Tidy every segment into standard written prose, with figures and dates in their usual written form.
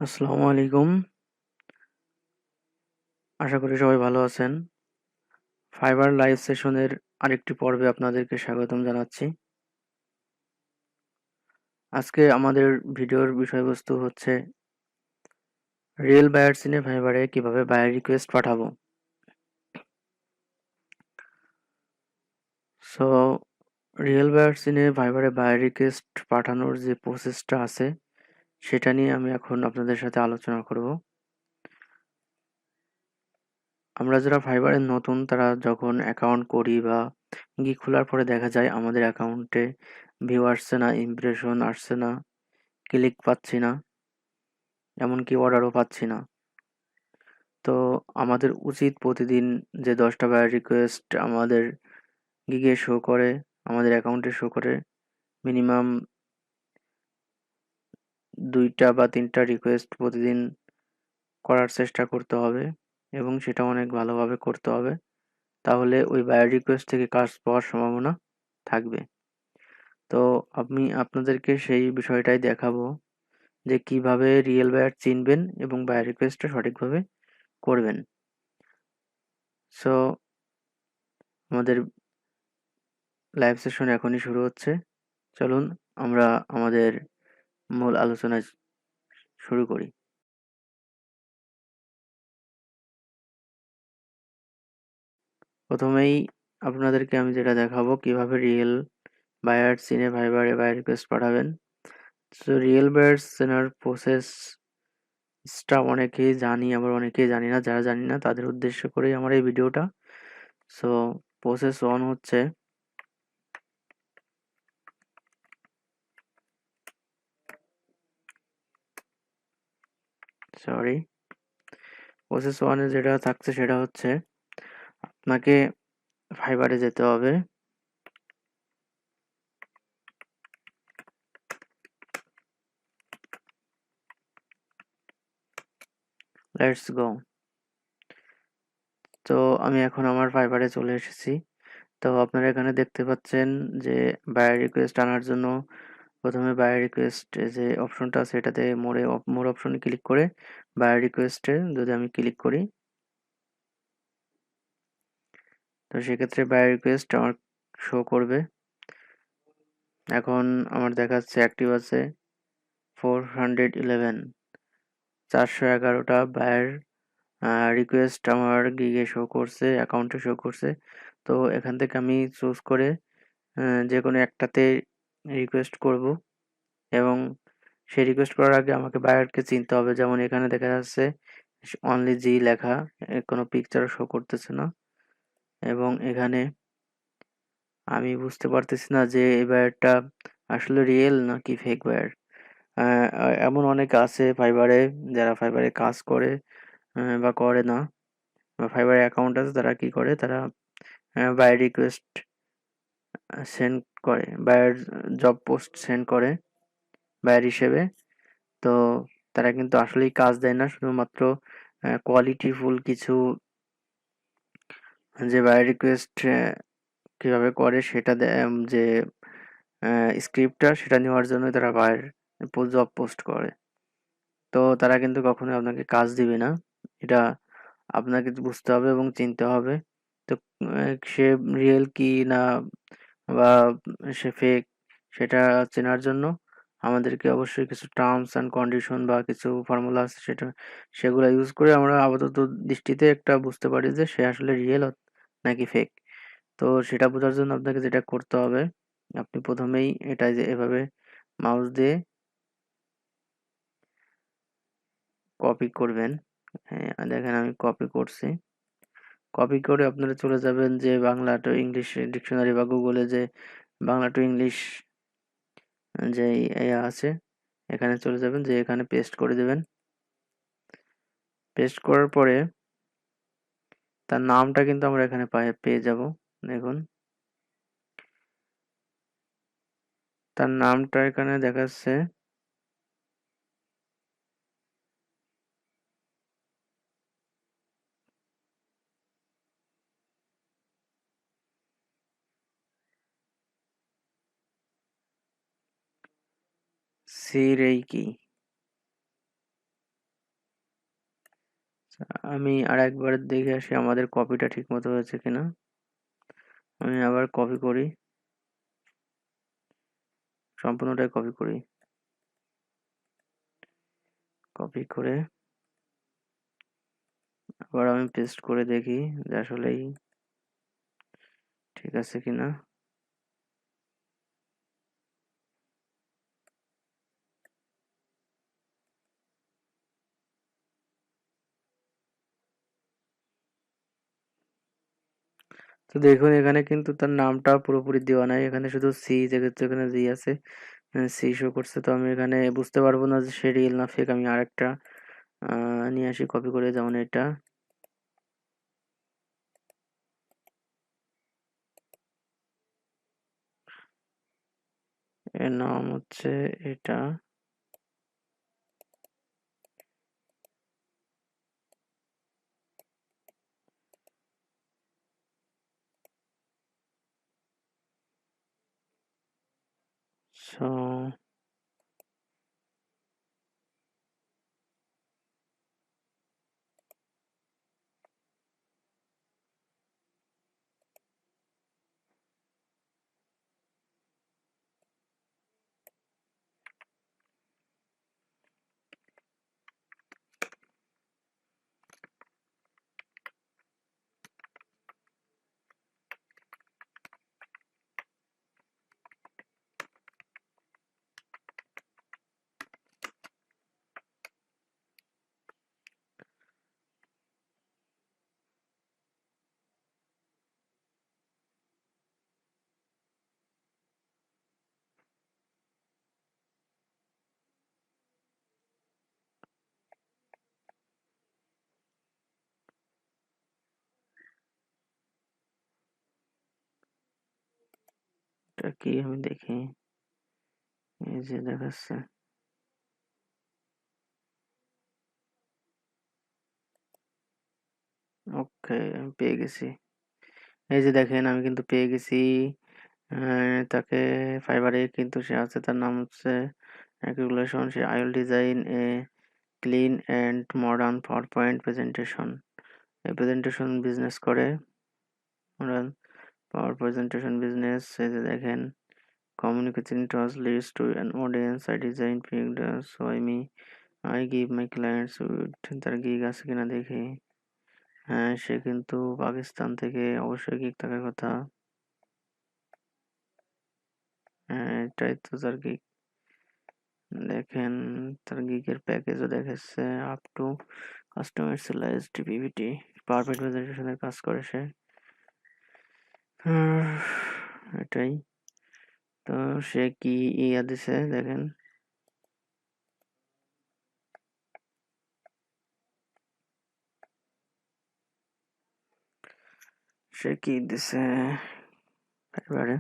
আসসালামু আলাইকুম। আশা করি সবাই ভালো আছেন। ফাইবার লাইভ সেশনের আরেকটি পর্বে আপনাদেরকে স্বাগতম জানাচ্ছি। আজকে আমাদের ভিডিওর বিষয়বস্তু হচ্ছে রিয়েল বায়ার সিনে ফাইবারে কিভাবে বায়ার রিকোয়েস্ট পাঠাবো। সো রিয়েল বায়ার সিনে ফাইবারে বায়ার রিকোয়েস্ট পাঠানোর যে প্রসেসটা আছে সেটা নিয়ে আমি এখন আপনাদের সাথে আলোচনা করব। আমরা যারা ফাইবারে নতুন তারা যখন অ্যাকাউন্ট করি বা খোলার পরে দেখা যায় আমাদের অ্যাকাউন্টে ভিউ আসছে না, ইমপ্রেশন আসছে না, ক্লিক পাচ্ছি না, এমনকি অর্ডারও পাচ্ছি না। তো আমাদের উচিত প্রতিদিন যে 10টা বায়ার রিকোয়েস্ট আমাদের গিগে শো করে, আমাদের অ্যাকাউন্টে শো করে, মিনিমাম 2টা বা 3টা রিকোয়েস্ট প্রতিদিন করার চেষ্টা করতে হবে এবং সেটা অনেক ভালোভাবে করতে হবে। তাহলে ওই বায়ার রিকোয়েস্ট থেকে কাজ পাওয়ার সম্ভাবনা থাকবে। তো আমি আপনাদেরকে সেই বিষয়টাই দেখাবো যে কিভাবে রিয়েল বায়ার চিনবেন এবং বায়ার রিকোয়েস্টটা সঠিকভাবে করবেন। সো আমাদের লাইভ সেশন এখনই শুরু হচ্ছে। চলুন আমরা আমাদের মূল আলোচনা শুরু করি। প্রথমেই আপনাদেরকে আমি যেটা দেখাবো কিভাবে রিয়েল বায়ার সিনে ফাইবারে বায়ার রিকোয়েস্ট পাঠাবেন। সো রিয়েল বায়ার চেনার প্রসেসটা অনেকেই জানি, আবার অনেকেই জানি না। যারা জানি না তাদের উদ্দেশ্য করেই আমার এই ভিডিওটা। সো প্রসেস 1 হচ্ছে সরি প্রসেস 1 এ যেটা থাকছে সেটা হচ্ছে আপনাকে ফাইবারে যেতে হবে। Let's go. তো আমি এখন আমার ফাইবারে চলে এসেছি। তো আপনারা এখানে দেখতে পাচ্ছেন যে বায়ার রিকোয়েস্ট আনার জন্য প্রথমে বায়ার রিকোয়েস্ট যে অপশনটা আছে এটাতে মোর অপশনে ক্লিক করে বায়ার রিকোয়েস্টে যদি আমি ক্লিক করি, তো সেক্ষেত্রে বায়ার রিকোয়েস্ট আমার শো করবে। এখন আমার দেখাচ্ছে অ্যাক্টিভ আছে 411, 411টা বায়ার রিকোয়েস্ট আমার গিগে শো করছে, অ্যাকাউন্টে শো করছে। তো এখান থেকে আমি চুজ করে যে কোনো একটাতে রিকোয়েস্ট করব এবং সেই রিকোয়েস্ট করার আগে আমাকে বায়ারকে চিনতে হবে। যেমন এখানে দেখা যাচ্ছে অনলি জি লেখা, কোনো পিকচারও শো করতেছে না এবং এখানে আমি বুঝতে পারতেছি না যে এই বায়ারটা আসলে রিয়েল নাকি ফেক বায়ার। এমন অনেকে আছে ফাইবারে যারা ফাইবারে কাজ করে বা করে না, বা ফাইবারে অ্যাকাউন্ট আছে তারা কি করে, তারা বায়ার রিকোয়েস্ট সেন্ড করে, বায়ার জব পোস্ট সেন্ড করে বায়ার হিসেবে। তো তারা কিন্তু আসলেই কাজ দেয় না, শুধুমাত্র কোয়ালিটিফুল কিছু যে বায়ার রিকোয়েস্ট কিভাবে করে সেটা যে স্ক্রিপ্টটা সেটা নেওয়ার জন্য তারা বায়ার জব পোস্ট করে। তো তারা কিন্তু কখনোই আপনাকে কাজ দিবে না। এটা আপনাকে বুঝতে হবে এবং চিনতে হবে। তো সে রিয়েল কি না বা সে ফেক সেটা চেনার জন্য আমাদেরকে অবশ্যই কিছু টার্মস অ্যান্ড কন্ডিশন বা কিছু ফর্মুলা আছে সেগুলো ইউজ করে আমরা আপাতত দৃষ্টিতে একটা বুঝতে পারি যে সে আসলে রিয়েল নাকি ফেক। তো সেটা বোঝার জন্য আপনাকে যেটা করতে হবে, আপনি প্রথমেই এটা যে এভাবে মাউস দিয়ে কপি করবেন। হ্যাঁ, দেখেন আমি কপি করছি। কপি করে আপনারা চলে যাবেন যে বাংলা টু ইংলিশ ডিকশনারি বা গুগলে যে বাংলা টু ইংলিশ যে ইয়ে আছে, এখানে চলে যাবেন, যে এখানে পেস্ট করে দেবেন। পেস্ট করার পরে তার নামটা কিন্তু আমরা এখানে পেয়ে যাব। দেখুন তার নামটা এখানে দেখাচ্ছে সিরেইকি। আমি আরেকবার দেখে আসি আমাদের কপিটা ঠিক মতো হয়েছে কিনা। আমি আবার কপি করি, সম্পূর্ণটাই কপি করি। কপি করে আবার আমি পেস্ট করে দেখি যে আসলেই ঠিক আছে কিনা। তো দেখুন এখানে কিন্তু তার নামটা পুরোপুরি দেওয়া নাই, এখানে শুধু সি যেহেতু এখানে জি আছে, সি শো করছে। তো আমি এখানে বুঝতে পারবো না যে সে রিয়েল না ফেক। আমি আরেকটা নিয়ে আসি কপি করে, যেমন এটা। এর নাম হচ্ছে এটা। সো এটা কি আমি দেখি, এই যে দেখাচ্ছে। ওকে, আমি পেয়ে গেছি। এই যে দেখেন আমি কিন্তু পেয়ে গেছি তাকে। ফাইবারে কিন্তু সে আছে, তার নাম হচ্ছে regulation. Say I will design a clean and modern power point presentation. এই প্রেজেন্টেশন বিজনেস করে, মডার্ন পাওয়ার প্রেজেন্টেশন বিজনেস। এই যে দেখেন, communicating translates to an audience. I design figures, so I give my clients with তার gig আছে কিনা দেখি। হ্যাঁ, সে কিন্তু পাকিস্তান থেকে, অবশ্যই গিগ থাকার কথা। হ্যাঁ, এটাই তো তার গিগ। দেখেন তার গিগের প্যাকেজও দেখাচ্ছে, up to customised PPT, perfect প্রেজেন্টেশনের কাজ করে সে। আহ, এটাই তো। সে কি ইয়া দিছে দেখেন, সে কি দিছে এবারে,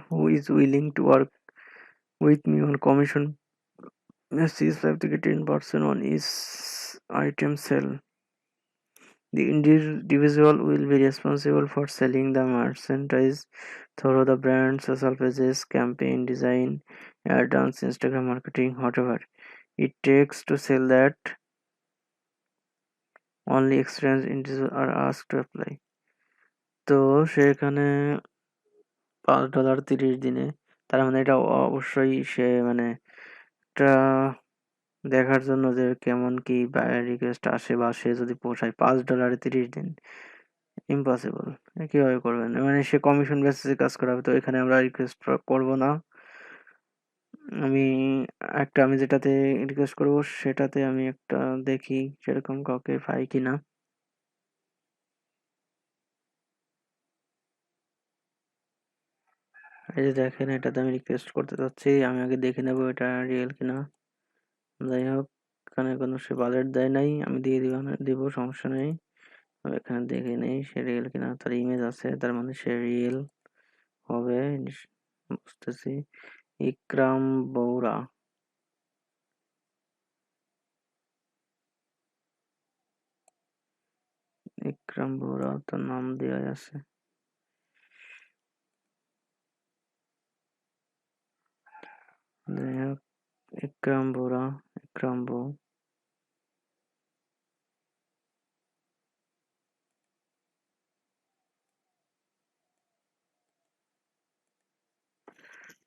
who is willing to work with me on commission basis 5 থেকে 10% on each item sell. The individual will be responsible for selling the merchandise through the brand, social pages, campaign design, ad dance, Instagram marketing, whatever it takes to sell that. Only experienced individuals are asked to apply. তো সেখানে $5 30 দিনে, তার মানে এটা অবশ্যই সে মানে একটা দেখার জন্য যে কেমন কি বায়ার রিকোয়েস্ট আসে বা সে যদি পোষায়। $5 30 দিন, ইম্পসিবল। কিভাবে করবেন? মানে সে কমিশন বেসিসে কাজ করাবে, তো এখানে আমরা রিকোয়েস্ট করব না। আমি আমি যেটাতে রিকোয়েস্ট করব সেটাতে আমি একটা দেখি সেরকম কাউকে পাই কিনা। এই যে দেখেন, এটাতে আমি রিকোয়েস্ট করতে চাচ্ছি, আমি আগে দেখে নেব এটা রিয়েল কিনা। যাই হোক, এখানে কোনো সে বাজেট দেয় নাই, আমি দিয়ে দিব, সমস্যা নেই। আমি এখানে দেখে নেই সে রিয়েল কিনা। তার ইমেজ আছে, তার মানে সে রিয়েল হবে, বুঝতেছি। ইকরাম বৌরা, ইকরাম বৌরা তার নাম দেওয়া আছে। যাই হোক, ইকরাম বৌরা, ইকরাম বউ।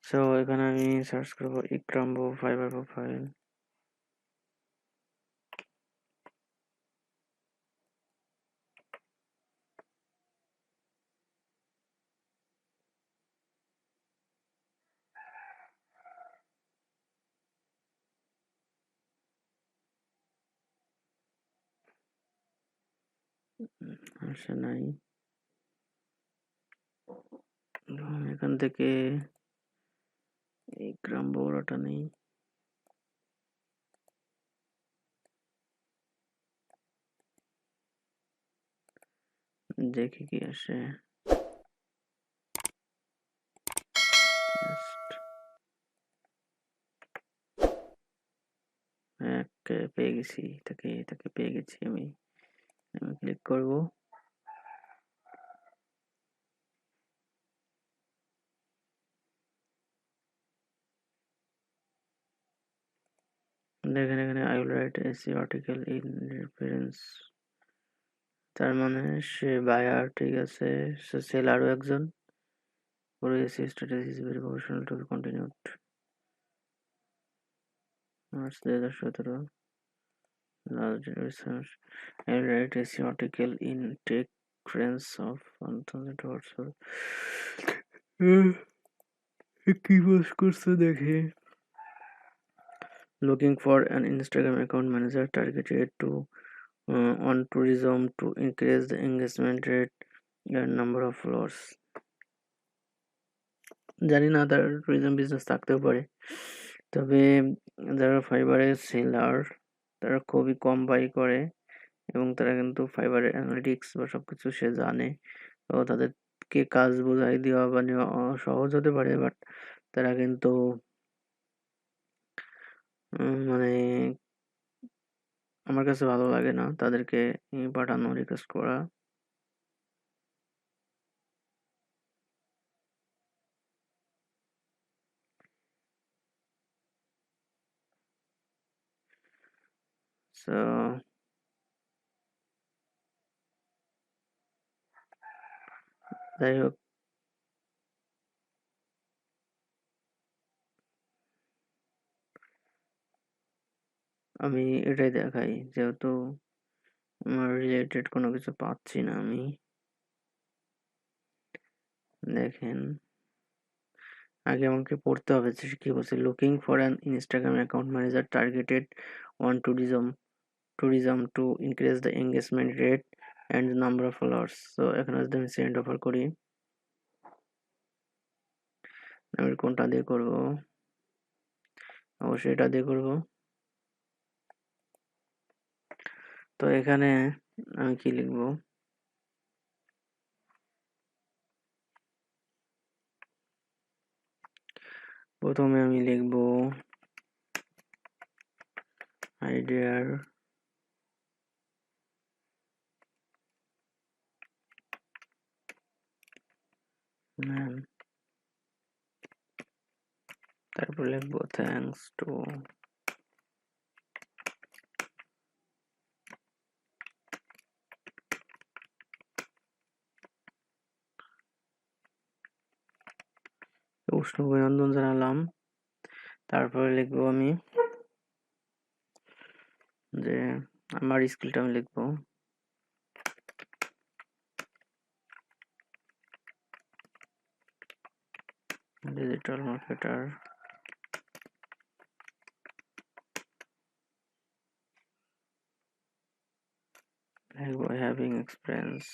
সো এখানে আমি সার্চ করবো ইকরাম্বো ফাইবার প্রোফাইল। আসে নাই। এখান থেকে ইকরাম্বো ওটা নেই। দেখি কি আসে। পেয়ে গেছি, তাকে পেয়ে গেছি আমি। ক্লিক করব। দেখেন এখানে I will write AC article in reference, তার মানে সে বায়ার, ঠিক আছে, সে সেলারও একজন। পরে AC status is very professional to be continued. March 2017 last research. I will write AC article in tech friends of 1000 কি পোস্ট করছে দেখে। Looking for an Instagram account manager targeted to on tourism to increase the engagement rate and number of followers. জানি না তার tourism business থাকতেও পারে, তবে যারা ফাইবারের সেলার তারা খুবই কম বাই করে এবং তারা কিন্তু ফাইবারের অ্যানালিটিক্স বা সবকিছু সে জানে। তো তাদেরকে কাজ বোঝাই দেওয়া বা নেওয়া সহজ হতে পারে, বাট তারা কিন্তু মানে আমার কাছে ভালো লাগে না তাদেরকে পাঠানো, রিকোয়েস্ট করা। সো যাই হোক, আমি এটাই দেখাই, যেহেতু আমার রিলেটেড কোনো কিছু পাচ্ছি না আমি। দেখেন আগে আমাকে পড়তে হবে যে কি বলছে। Looking for an Instagram account manager targeted on tourism to increase the engagement rate and number of followers. তো এখানে যদি আমি সেন্ড অফার করি, আমি কোনটা দিয়ে করব? অবশ্যই এটা দিয়ে করব। তো এখানে আমি কি লিখব? প্রথমে আমি লিখব আইডিয়ার ম্যান, তারপর লিখবো থ্যাঙ্কস টু উষ্ণ অভিনন্দন জানালাম। তারপরে লিখবো আমি যে আমার স্কিলটা আমি লিখবো ডিজিটাল মার্কেটার, লিখবো হ্যাভিং এক্সপিরিয়েন্স।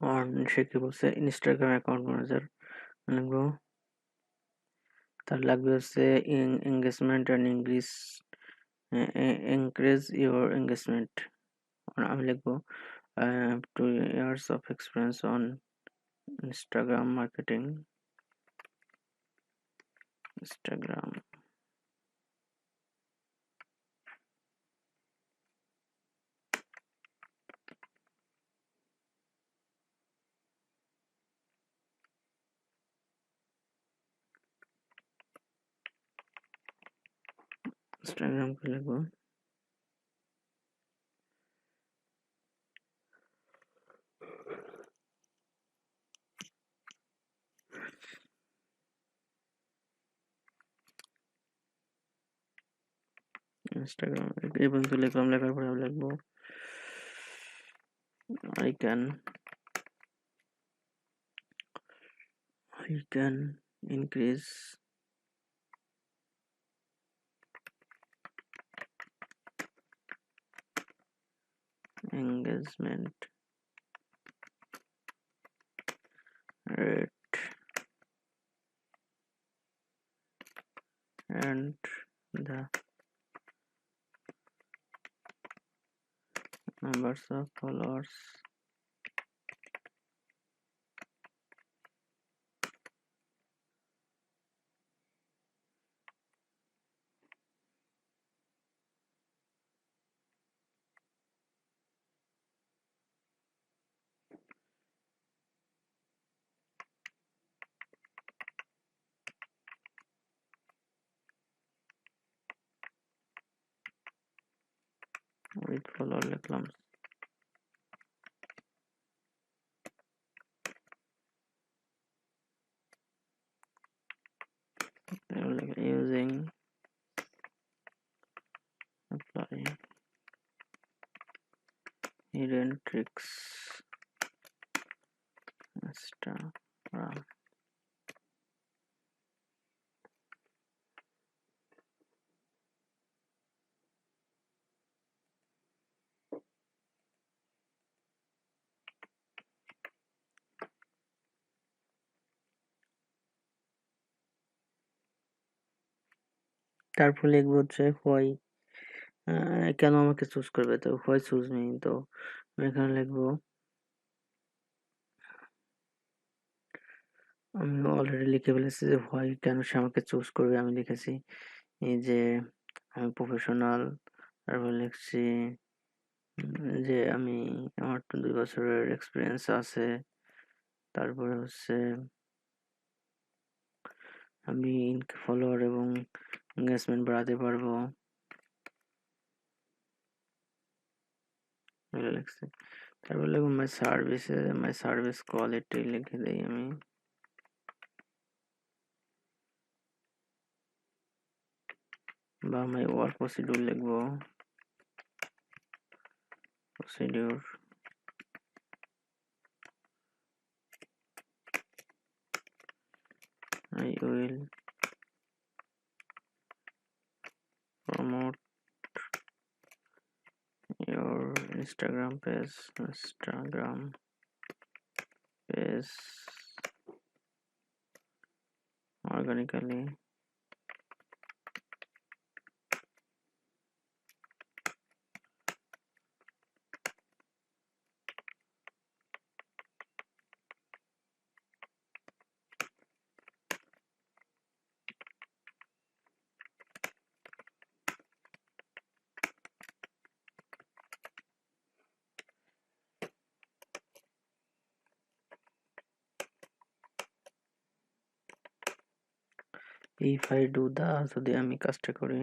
और সে কি বলছে ইনস্টাগ্রাম অ্যাকাউন্ট ম্যানেজার লিখবো। তার লাগবে হচ্ছে engagement and increase your engagement। আমি লিখবো 2 years of experience on Instagram marketing। Instagram Instagram पे लिखबो Instagram এই পর্যন্ত লিখলাম। লেখার পরে আমি লিখবো I can increase engagement rate and the numbers of followers with follower লিখলাম। using apply hidden tricks Instagram। তারপর লিখবো হচ্ছে why কেন আমাকে চুজ করবে, তো why choose me। তো আমি এখানে লিখবো আমি অলরেডি লিখে ফেলেছি যে why কেন সে আমাকে চুজ করবে। আমি লিখেছি এই যে আমি প্রফেশনাল, তারপর লিখছি যে আমার 2 বছরের এক্সপিরিয়েন্স আছে, তারপরে হচ্ছে আমি ফলোয়ার এবং এঙ্গেজমেন্ট বাড়াতে পারবো এগুলো লিখছি। তারপর লিখবো মাই সার্ভিস কোয়ালিটি লিখে দিই আমি। বা মাই ওয়ার্ক প্রসিডিউর লিখবো, procedure I will promote your Instagram page organically if I do the যদি আমি কাজটা করি।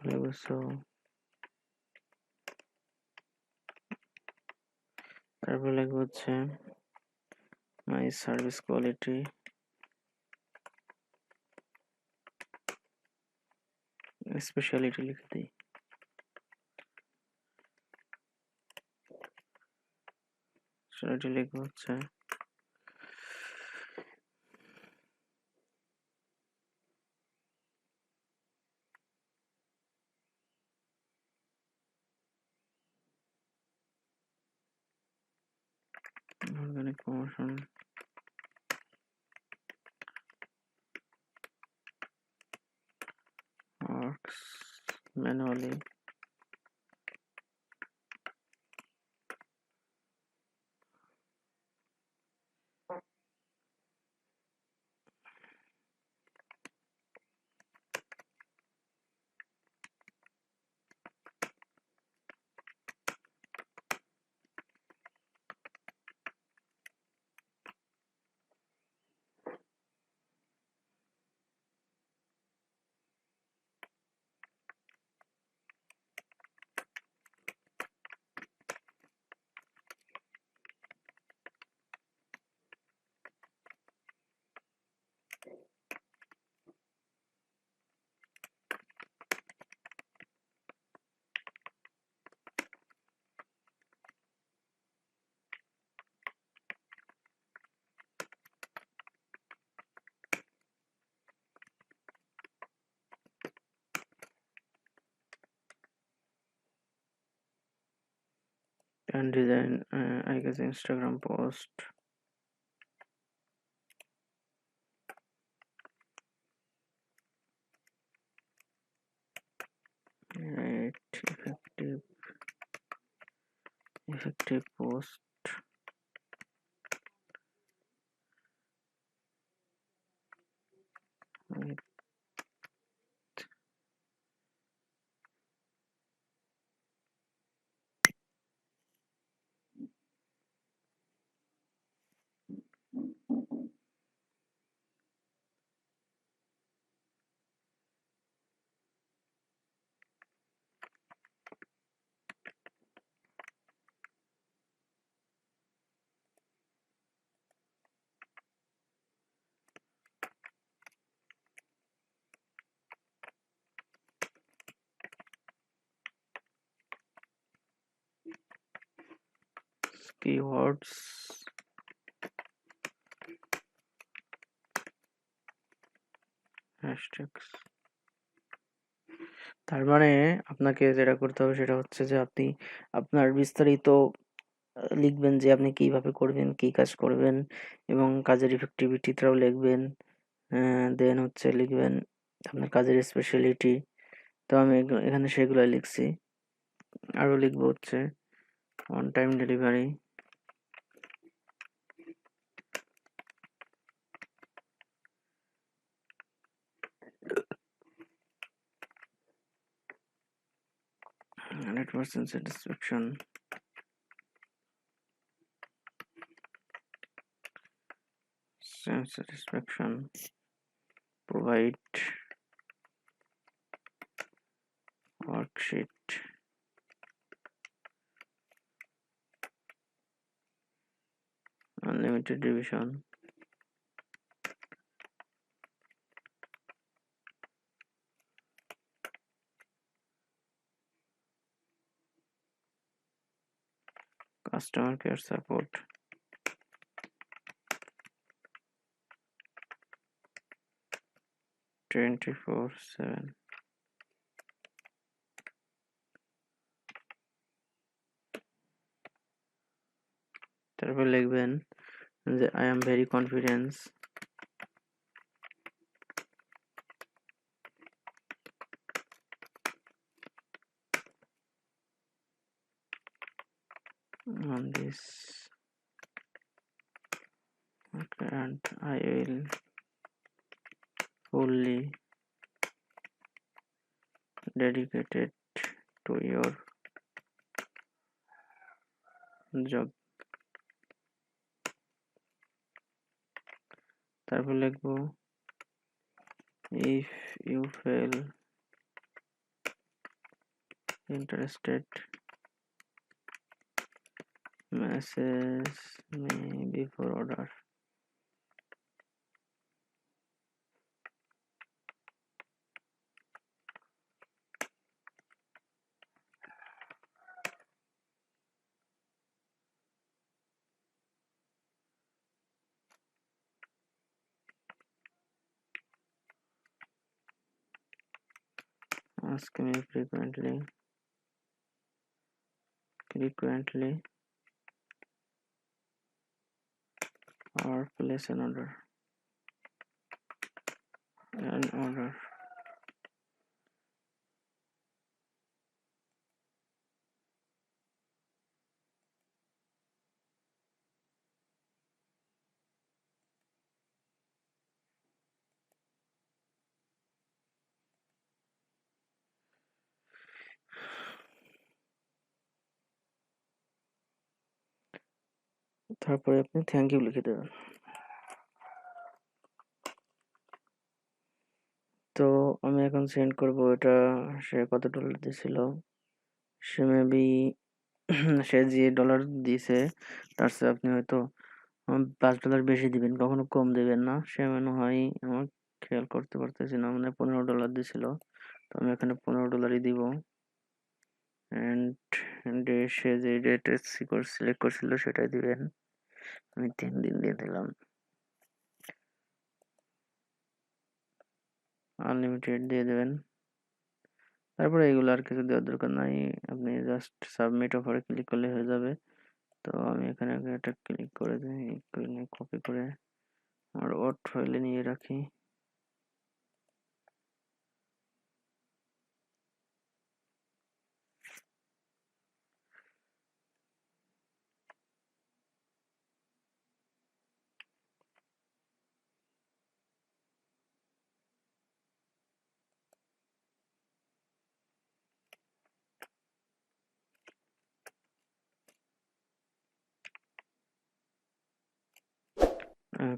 লিখবো সো, তারপর লিখবো হচ্ছে মাই সার্ভিস কোয়ালিটি, স্পেশালিটি লিখে দিই। স্পেশালিটি লিখবো হচ্ছে organic promotion, works manually, and design, I guess Instagram post, right, effective post, with keywords, hashtags। তার মানে আপনাকে যেটা করতে হবে সেটা হচ্ছে যে আপনি আপনার বিস্তারিত লিখবেন যে আপনি কিভাবে করবেন, কি কাজ করবেন এবং কাজের ইফেক্টিভিটিটাও লিখবেন। দেন হচ্ছে লিখবেন আপনার কাজের স্পেশালিটি। তো আমি এখানে সেগুলো লিখছি। আরও লিখবো হচ্ছে on time delivery, %, satisfaction, provide worksheet, unlimited revision, customer care support, "24/7"। তারপর লিখবেন যে I am very confident on this, okay, and I will fully dedicated to your job। তারপর লিখবো if you fail interested, message me before order. Ask me frequently or place an order. তারপরে আপনি thank you লিখে দেবেন। তো আমি এখন send করব, এটা সে কত ডলার দিয়েছিল, সে মেবি সে যে ডলার দিয়েছে তার চেয়ে আপনি হয়তো $5 বেশি দিবেন, কখনো কম দিবেন না। সে মনে হয়, আমার খেয়াল করতে পারতেছি না, মানে $15 দিছিল, তো আমি এখানে $15 দিব। এন্ড সে যে ডেট সিলেক্ট করছিল সেটাই দিবেন, আমি 3 দিন দিয়ে দিলাম। আনলিমিটেড দিয়ে দেবেন। তারপরে এগুলো আর কিছু দেওয়ার দরকার নাই, আপনি জাস্ট সাবমিট অফারে ক্লিক করলে হয়ে যাবে। তো আমি এখানে এটা ক্লিক করে দিই, কপি করে আমার ওয়ার্ড ফাইলে নিয়ে রাখি।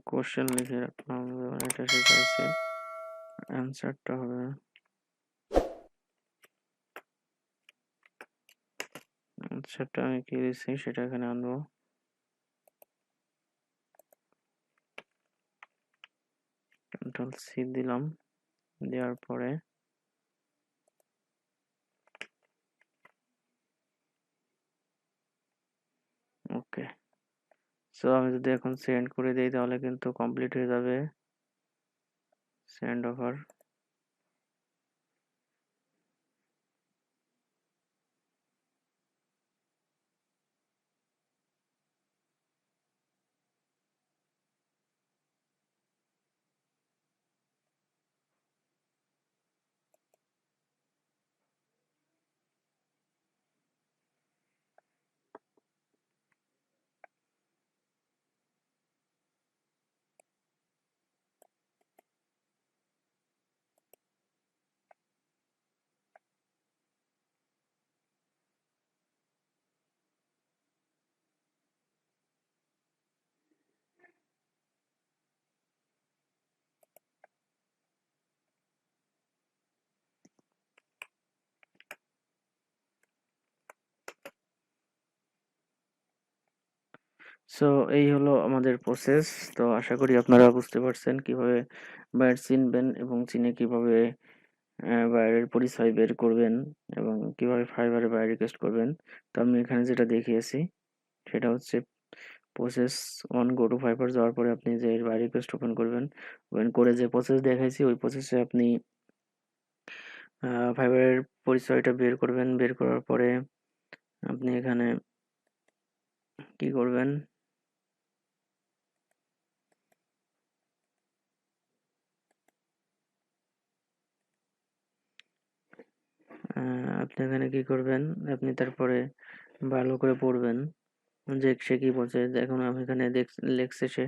কোশ্চেন লিখে রাখলাম, যেমন এটা শেখাইছে, অ্যান্সারটা হবে অ্যান্সারটা আমি কি দিচ্ছি সেটা এখানে আনবো। Ctrl+C দিলাম, দেওয়ার পরে ওকে। সো আমি যদি এখন সেন্ড করে দিই তাহলে কিন্তু কমপ্লিট হয়ে যাবে সেন্ড অফার। সো এই হলো আমাদের প্রসেস। তো আশা করি আপনারা বুঝতে পারছেন কিভাবে বায়ার চিনবেন এবং চিনে কিভাবে বায়ারের পরিচয় বের করবেন এবং কিভাবে ফাইবারে বায়ার রিকোয়েস্ট করবেন। তো আমি এখানে যেটা দেখিয়েছি সেটা হচ্ছে প্রসেস 1, গো টু ফাইবার যাওয়ার পরে আপনি যে বায়ার রিকোয়েস্ট ওপেন করবেন, ওপেন করে যে প্রসেস দেখাইছি ওই প্রসেসে আপনি ফাইবারের পরিচয়টা বের করবেন। বের করার পরে আপনি এখানে কি করবেন, আপনি এখানে কি করবেন, আপনি তারপরে ভালো করে পড়বেন যে সে কি বলছে। দেখুন আমি এখানে লিখছে সে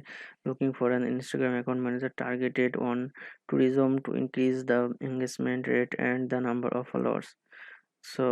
looking for an Instagram account manager targeted on tourism to increase the engagement rate and the number of followers. So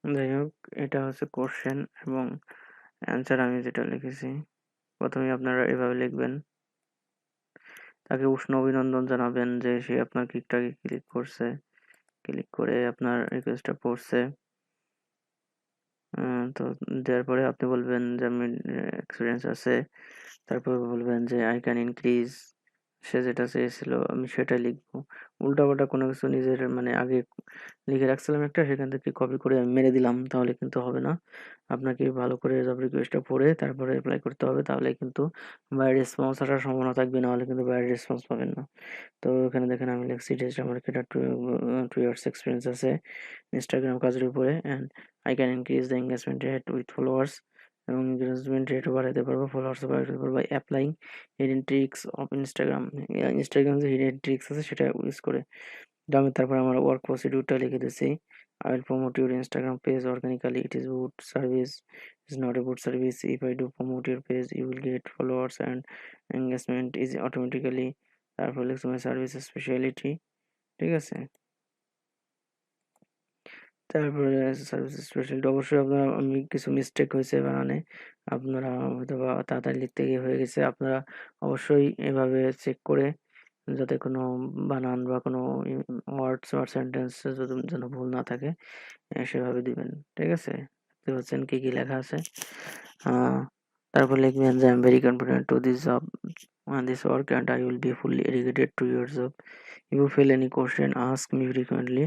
যাই হোক, এটা হচ্ছে কোশ্চেন এবং অ্যান্সার আমি যেটা লিখেছি। প্রথমেই আপনারা এভাবে লিখবেন, তাকে উষ্ণ অভিনন্দন জানাবেন যে সে আপনার কিকটাকে ক্লিক করছে, ক্লিক করে আপনার রিকোয়েস্টটা পড়ছে। তো দেওয়ার পরে আপনি বলবেন যে আমি এক্সপিরিয়েন্স আছে, তারপর বলবেন যে আই ক্যান ইনক্রিজ, সে যেটা চেয়েছিল আমি সেটা লিখবো। উল্টাপাল্টা কোনো কিছু নিজের মানে আগে লিখে রাখছিলাম একটা, সেখান থেকে কপি করে আমি মেরে দিলাম, তাহলে কিন্তু হবে না। আপনাকে ভালো করে জব রিকোয়েস্টটা পড়ে তারপরে অ্যাপ্লাই করতে হবে, তাহলে কিন্তু বাইরের রেসপন্স আসার সম্ভাবনা থাকবে, না হলে কিন্তু বাইরের রেসপন্স পাবেন না। তো এখানে দেখেন আমি লিখছি ডিজিটাল মার্কেটার 2 ইয়ার্স এক্সপিরিয়েন্স আছে ইনস্টাগ্রাম কাজের উপরে, and I can increase the engagement rate with followers, এবং এঙ্গেজমেন্ট রেটও বাড়াতে পারবো, ফলোয়ার্সও বাড়াতে পারবো by applying hidden tricks of Instagram. Instagram যে হিডেন ট্রিক্স আছে সেটা ইউজ করে। আমি তারপরে আমার ওয়ার্ক প্রসিডিউরটা লিখে দিয়েছি। I will promote your Instagram page organically. It is good service. It's not a good service. If I do promote your page, you will get followers and engagement is automatically. তারপর লিখছি my service speciality, ঠিক আছে। তারপরে service speciality অবশ্যই আপনারা, আমি কিছু mistake হয়েছে বানানে, আপনারা হয়তোবা তাড়াতাড়ি লিখতে গিয়ে হয়ে গেছে, আপনারা অবশ্যই এভাবে চেক করে যাতে কোনো বানান বা কোনো ওয়ার্ডস বা সেন্টেন্স যেন ভুল না থাকে সেভাবে দিবেন, ঠিক আছে। দেখতে পাচ্ছেন কি কি লেখা আছে। তারপর লিখবেন যে I am very confident to this job this work and I will be fully dedicated to your job. You feel any question ask me frequently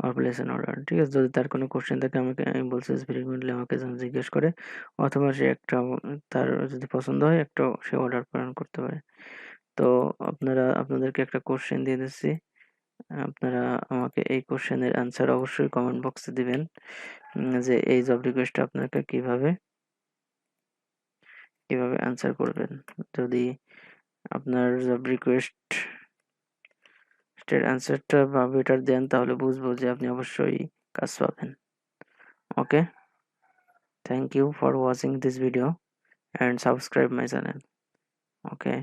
or place an order, ঠিক আছে। যদি তার কোনো কোশ্চেন থাকে আমাকে, আমি বলছি ফ্রিকুয়েন্টলি আমাকে যেন জিজ্ঞেস করে, অথবা সে একটা তার যদি পছন্দ হয় একটা সে অর্ডার প্রেরণ করতে পারে। তো আপনাদেরকে একটা কোশ্চেন দিয়ে দিচ্ছি, আপনারা আমাকে এই কোশ্চেনের অ্যান্সার অবশ্যই কমেন্ট বক্সে দিবেন, যে এই জব রিকোয়েস্টটা আপনাকে কিভাবে অ্যান্সার করবেন। যদি আপনার জব রিকোয়েস্টের অ্যান্সারটা বা বেটার দেন, তাহলে বুঝবো যে আপনি অবশ্যই কাজ পাবেন। Okay, thank you for watching this video and subscribe my channel. Okay,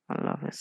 আল্লাহ হাফেজ।